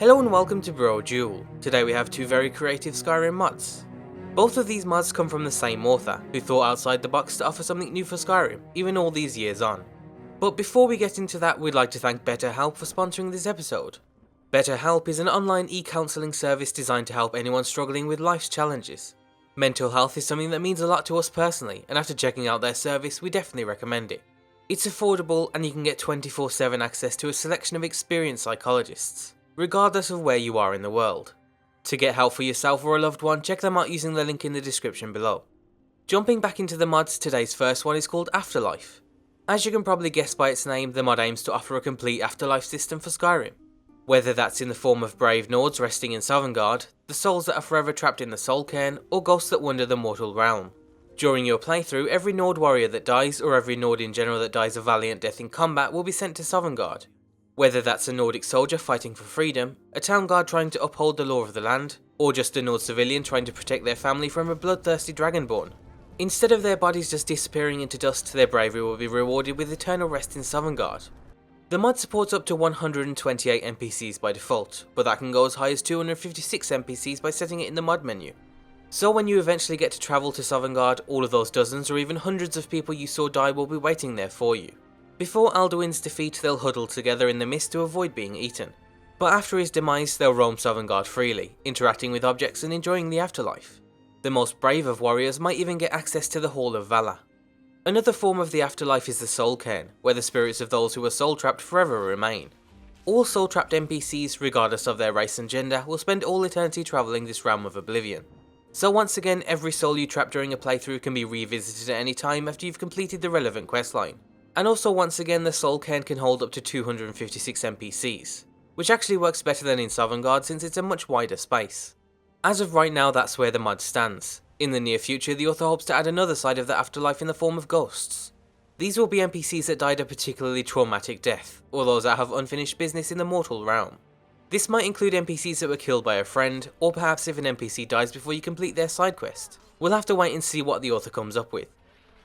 Hello and welcome to Brodual. Today we have two very creative Skyrim mods. Both of these mods come from the same author, who thought outside the box to offer something new for Skyrim, even all these years on. But before we get into that, we'd like to thank BetterHelp for sponsoring this episode. BetterHelp is an online e-counselling service designed to help anyone struggling with life's challenges. Mental health is something that means a lot to us personally, and after checking out their service, we definitely recommend it. It's affordable and you can get 24/7 access to a selection of experienced psychologists, regardless of where you are in the world. To get help for yourself or a loved one, check them out using the link in the description below. Jumping back into the mods, today's first one is called Afterlife. As you can probably guess by its name, the mod aims to offer a complete afterlife system for Skyrim. Whether that's in the form of brave Nords resting in Sovngarde, the souls that are forever trapped in the Soul Cairn, or ghosts that wander the mortal realm. During your playthrough, every Nord warrior that dies, or every Nord in general that dies a valiant death in combat, will be sent to Sovngarde. Whether that's a Nordic soldier fighting for freedom, a town guard trying to uphold the law of the land, or just a Nord civilian trying to protect their family from a bloodthirsty dragonborn. Instead of their bodies just disappearing into dust, their bravery will be rewarded with eternal rest in Sovngarde. The mod supports up to 128 NPCs by default, but that can go as high as 256 NPCs by setting it in the mod menu. So when you eventually get to travel to Sovngarde, all of those dozens or even hundreds of people you saw die will be waiting there for you. Before Alduin's defeat, they'll huddle together in the mist to avoid being eaten. But after his demise, they'll roam Sovngarde freely, interacting with objects and enjoying the afterlife. The most brave of warriors might even get access to the Hall of Valor. Another form of the afterlife is the Soul Cairn, where the spirits of those who are soul-trapped forever remain. All soul-trapped NPCs, regardless of their race and gender, will spend all eternity travelling this realm of oblivion. So once again, every soul you trap during a playthrough can be revisited at any time after you've completed the relevant questline. And also once again, the Soul Cairn can hold up to 256 NPCs, which actually works better than in Sovngarde since it's a much wider space. As of right now, that's where the mod stands. In the near future, the author hopes to add another side of the afterlife in the form of ghosts. These will be NPCs that died a particularly traumatic death, or those that have unfinished business in the mortal realm. This might include NPCs that were killed by a friend, or perhaps if an NPC dies before you complete their side quest. We'll have to wait and see what the author comes up with.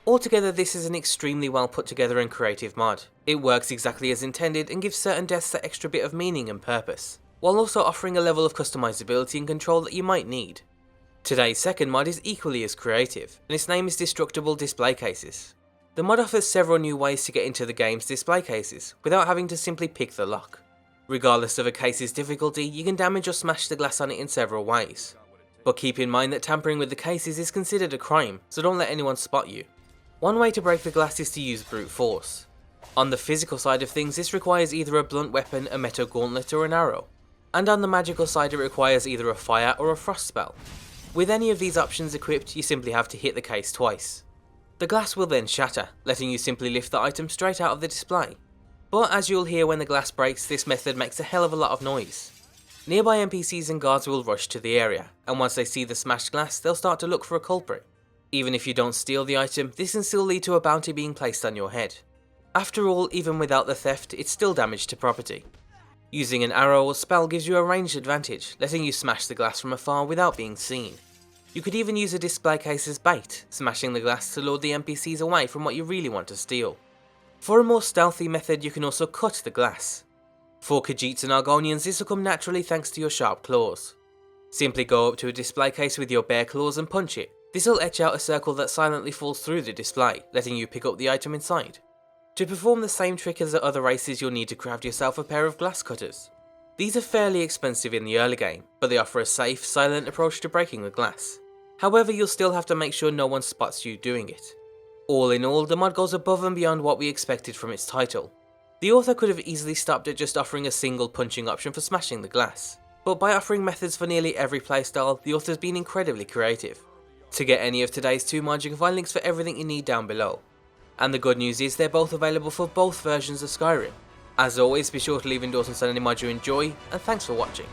Altogether, this is an extremely well put together and creative mod. It works exactly as intended and gives certain deaths that extra bit of meaning and purpose, while also offering a level of customizability and control that you might need. Today's second mod is equally as creative, and its name is Destructible Display Cases. The mod offers several new ways to get into the game's display cases, without having to simply pick the lock. Regardless of a case's difficulty, you can damage or smash the glass on it in several ways. But keep in mind that tampering with the cases is considered a crime, so don't let anyone spot you. One way to break the glass is to use brute force. On the physical side of things, this requires either a blunt weapon, a metal gauntlet or an arrow. And on the magical side, it requires either a fire or a frost spell. With any of these options equipped, you simply have to hit the case twice. The glass will then shatter, letting you simply lift the item straight out of the display. But as you'll hear when the glass breaks, this method makes a hell of a lot of noise. Nearby NPCs and guards will rush to the area, and once they see the smashed glass, they'll start to look for a culprit. Even if you don't steal the item, this can still lead to a bounty being placed on your head. After all, even without the theft, it's still damage to property. Using an arrow or spell gives you a ranged advantage, letting you smash the glass from afar without being seen. You could even use a display case as bait, smashing the glass to lure the NPCs away from what you really want to steal. For a more stealthy method, you can also cut the glass. For Khajiits and Argonians, this will come naturally thanks to your sharp claws. Simply go up to a display case with your bare claws and punch it. This will etch out a circle that silently falls through the display, letting you pick up the item inside. To perform the same trick as the other races, you'll need to craft yourself a pair of glass cutters. These are fairly expensive in the early game, but they offer a safe, silent approach to breaking the glass. However, you'll still have to make sure no one spots you doing it. All in all, the mod goes above and beyond what we expected from its title. The author could have easily stopped at just offering a single punching option for smashing the glass, but by offering methods for nearly every playstyle, the author's been incredibly creative. To get any of today's two mods, you can find links for everything you need down below. And the good news is they're both available for both versions of Skyrim. As always, be sure to leave endorsements on any mod you enjoy, and thanks for watching.